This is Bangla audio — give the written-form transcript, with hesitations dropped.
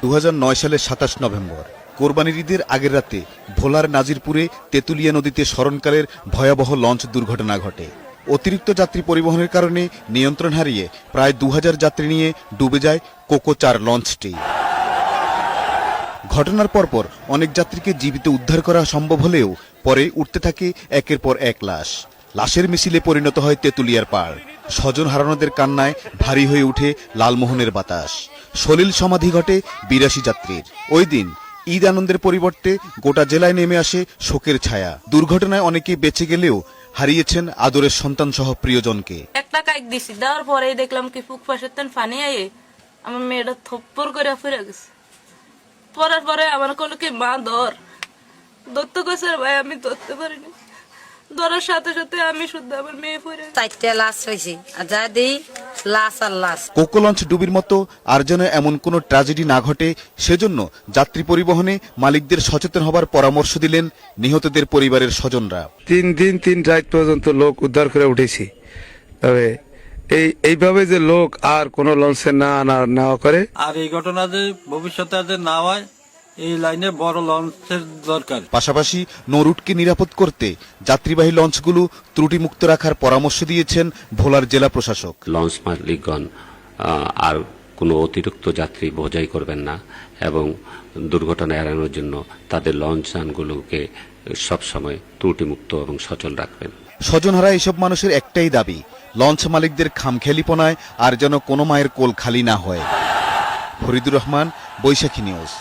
2009 সালের 27 নভেম্বর কোরবানির ঈদের আগের রাতে ভোলার নাজিরপুরে তেতুলিয়া নদীতে স্মরণকালের ভয়াবহ লঞ্চ দুর্ঘটনা ঘটে। অতিরিক্ত যাত্রী পরিবহনের কারণে নিয়ন্ত্রণ হারিয়ে প্রায় 2000 যাত্রী নিয়ে ডুবে যায় কোকো 4 লঞ্চটি। ঘটনার পরপর অনেক যাত্রীকে জীবিত উদ্ধার করা সম্ভব হলেও পরে উঠতে থাকে একের পর এক লাশ। লাশের মিছিলে পরিণত হয় তেতুলিয়ার পাড়। স্বজন হারানোদের কান্নায় ভারী হয়ে উঠে লালমোহনের বাতাস। সলিল সমাধি ঘটে 82 যাত্রীর। ওই দিন ঈদ আনন্দের পরিবর্তে গোটা জেলায় নেমে আসে শোকের ছায়া। দুর্ঘটনায় অনেকেই বেঁচে গেলেও হারিয়েছেন আদরের সন্তান সহ প্রিয়জনকে। একটা কাইক দিছি, দেওয়ার পরে দেখলাম কি ফুক পাশের তেন ফানি আয়ে আমার মেয়েটা থপ্পর করে ফিরে গেছে। পরার পরে আমার কল কি মা ধরতে গেছে, ভাই আমি ধরতে পারিনি। ধরার সাথে সাথে আমি শুদ্ধ আমার মেয়ে পড়ে 4টা লাশ হয়েছে, আর যা দিই লাশ আর লাশ। কোকো লঞ্চ ডুবির মতো আর যেন এমন কোনো ট্র্যাজেডি না ঘটে, সেজন্য যাত্রী পরিবহনে মালিকদের সচেতন হবার পরামর্শ দিলেন নিহতদের পরিবারের স্বজনরা। 3 দিন 3 রাত পর্যন্ত লোক উদ্ধার করে উঠেছি। তবে এইভাবে যে লোক আর কোনো লঞ্চে না করে, আর এই ঘটনা যে ভবিষ্যতে যে না হয়, এই লাইনে বড় লঞ্চের দরকার। পাশাপাশি নৌরুটকে নিরাপদ করতে যাত্রীবাহী লঞ্চগুলো ত্রুটিমুক্ত রাখার পরামর্শ দিয়েছেন ভোলার জেলা প্রশাসক। লঞ্চ মালিকগণ আর কোনো অতিরিক্ত যাত্রী বোঝাই করবেন না এবং দুর্ঘটনা এড়ানোর জন্য তাদের লঞ্চযানগুলোকে সবসময় ত্রুটিমুক্ত এবং সচল রাখবেন। স্বজনহারা এসব মানুষের একটাই দাবি, লঞ্চ মালিকদের খামখেয়ালিপনায় আর যেন কোনো মায়ের কোল খালি না হয়। ফরিদুর রহমান, বৈশাখী নিউজ।